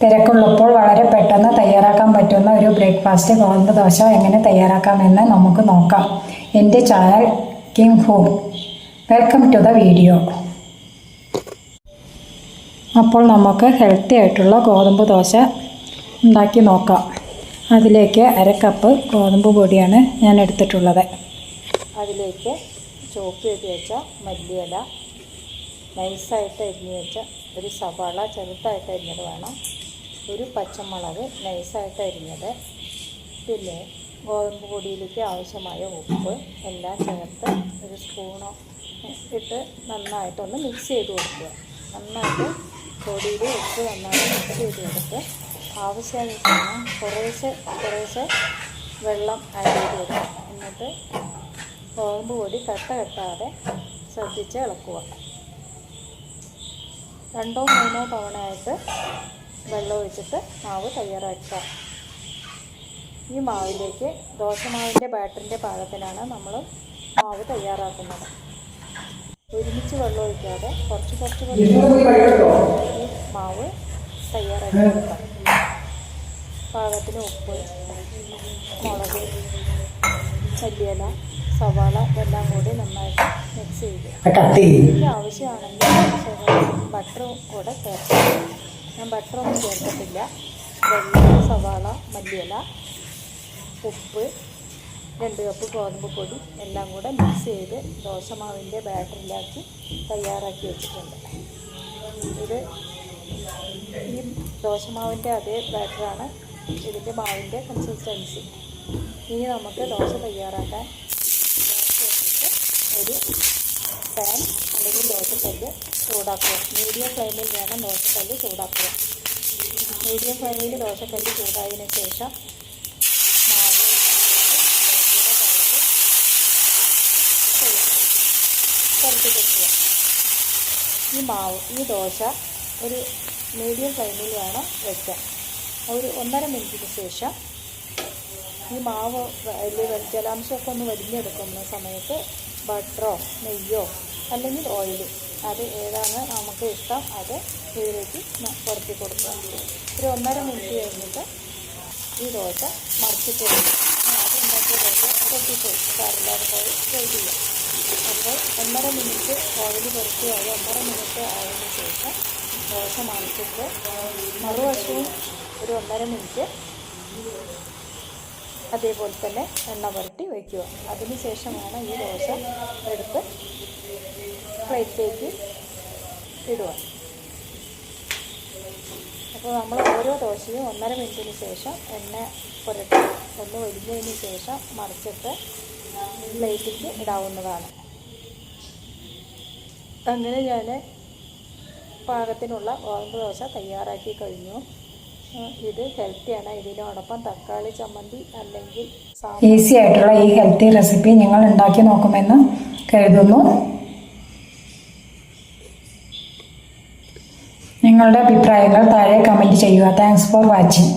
തിരക്കുള്ളപ്പോൾ വളരെ പെട്ടെന്ന് തയ്യാറാക്കാൻ പറ്റുന്ന ഒരു ബ്രേക്ക്ഫാസ്റ്റ് ഗോതമ്പ് ദോശ എങ്ങനെ തയ്യാറാക്കാമെന്ന് നമുക്ക് നോക്കാം. എൻ്റെ channel king home. Welcome to the video. അപ്പോൾ നമുക്ക് ഹെൽത്തി ആയിട്ടുള്ള ഗോതമ്പ് ദോശ ഉണ്ടാക്കി നോക്കാം. അതിലേക്ക് 1/2 കപ്പ് ഗോതമ്പ് പൊടിയാണ് ഞാൻ എടുത്തിട്ടുള്ളത്. അതിലേക്ക് ചോപ്പ് ചെയ്ത് വെച്ച മല്ലിയില, നൈസായിട്ട് അരിഞ്ഞ് വെച്ച ഒരു സവാള ചെറുതായിട്ട് അരിഞ്ഞത് വേണം, ഒരു പച്ചമുളക് നൈസായിട്ട് അരിഞ്ഞത്, പിന്നെ ഗോതമ്പ് പൊടിയിലേക്ക് ആവശ്യമായ ഉപ്പ് എല്ലാം ചേർത്ത് ഒരു സ്പൂണോ ഇട്ട് നന്നായിട്ടൊന്ന് മിക്സ് ചെയ്ത് കൊടുക്കുക. നന്നായിട്ട് പൊടിയിൽ ഉപ്പ് നന്നായിട്ട് മിക്സ് ചെയ്ത് കൊടുത്ത് ആവശ്യാനുസരണം കുറേശ്ശെ വെള്ളം ആഡ് ചെയ്ത് കൊടുക്കുക. എന്നിട്ട് ഗോതമ്പ് പൊടി കെട്ടാതെ ശ്രദ്ധിച്ച് ഇളക്കുക. 2-3 തവണയായിട്ട് വെള്ളം ഒഴിച്ചിട്ട് മാവ് തയ്യാറാക്കുക. ഈ മാവിലേക്ക് ദോശമാവിൻ്റെ ബാറ്ററിൻ്റെ പാകത്തിനാണ് നമ്മൾ മാവ് തയ്യാറാക്കുന്നത്. ഒരുമിച്ച് വെള്ളം ഒഴിക്കാതെ കുറച്ച് ഈ മാവ് തയ്യാറാക്കി കൊടുക്കാം. പാകത്തിന് ഉപ്പ്, മുളക്, മല്ലിയില, സവാള ഇതെല്ലാം കൂടി നന്നായിട്ട് മിക്സ് ചെയ്ത് എനിക്ക് ആവശ്യമാണെങ്കിൽ ബട്ടർ കൂടെ ചേർക്കാം. ഞാൻ ബട്ടറൊന്നും ചേർത്തിട്ടില്ല. വെള്ളം, സവാള, മല്ലിയില, ഉപ്പ്, 2 കപ്പ് ഗോതമ്പ് പൊടി എല്ലാം കൂടെ മിക്സ് ചെയ്ത് ദോശമാവിൻ്റെ ബാറ്ററിലാക്കി തയ്യാറാക്കി വെച്ചിട്ടുണ്ട്. ഈ ദോശമാവിൻ്റെ അതേ ബാറ്ററാണ് ഇതിൻ്റെ മാവിൻ്റെ കൺസിസ്റ്റൻസി. ഇനി നമുക്ക് ദോശ തയ്യാറാക്കാൻ ഒരു പാൻ അല്ലെങ്കിൽ ദോശക്കല്ല് ചൂടാക്കുക. മീഡിയം ഫ്ലെയിമിൽ വേണം ദോശക്കല്ല് ചൂടാക്കുക. മീഡിയം ഫ്ലെയിമിൽ ദോശക്കല്ല് ചൂടായതിനു ശേഷം മാവ് ദോശയുടെ ഭാഗത്ത് പുരട്ടി കൊടുക്കുക. ഈ ദോശ ഒരു മീഡിയം ഫ്ലെയിമിൽ വേണം വയ്ക്കാൻ. ഒരു 1.5 മിനിറ്റിന് ശേഷം ഈ മാവ് ജലാംശമൊക്കെ ഒന്ന് വലിഞ്ഞെടുക്കുന്ന സമയത്ത് ബട്ടറോ നെയ്യോ അല്ലെങ്കിൽ ഓയിൽ, അത് ഏതാണ് നമുക്ക് ഇഷ്ടം അത് ഇതിലേക്ക് പുരട്ടി കൊടുക്കുക. ഒരു 1.5 മിനിറ്റ് കഴിഞ്ഞിട്ട് ഈ ദോശ മറിച്ചിട്ട് കൊടുക്കുക. അത് ഉണ്ടാക്കിയ ദോശ പൊട്ടിപ്പോയി കറില്ലാതെ പോയി വെയിറ്റ് ചെയ്യാം. അപ്പോൾ 1.5 മിനിറ്റ് ഓയിൽ പുരട്ടിയായി 1.5 മിനിറ്റ് ആയതിനു ശേഷം ദോശ മറിച്ചിട്ട് മറുവശവും ഒരു 1.5 മിനിറ്റ് അതേപോലെ തന്നെ എണ്ണ പുരട്ടി വയ്ക്കുക. അതിന് ശേഷമാണ് ഈ ദോശ എടുത്ത് പ്ലേറ്റിലേക്ക് ഇടുക. അപ്പോൾ നമ്മൾ ഓരോ ദോശയും 1.5 മിനിറ്റിന് ശേഷം എണ്ണ പുരട്ടി ഒന്ന് വലിഞ്ഞതിന് ശേഷം മറിച്ചിട്ട് പ്ലേറ്റിലേക്ക് ഇടാവുന്നതാണ്. അങ്ങനെ ഞാൻ പാകത്തിനുള്ള ഗോതമ്പ് ദോശ തയ്യാറാക്കി കഴിഞ്ഞു. ഇത് ഹെൽത്തിയാണ്. ഇതിനോടൊപ്പം തക്കാളി ചമ്മന്തി അല്ലെങ്കിൽ ഈസി ആയിട്ടുള്ള ഈ ഹെൽത്തി റെസിപ്പി നിങ്ങൾ ഉണ്ടാക്കി നോക്കുമെന്ന് കരുതുന്നു. നിങ്ങളുടെ അഭിപ്രായങ്ങൾ താഴെ കമൻറ്റ് ചെയ്യുക. Thanks for watching.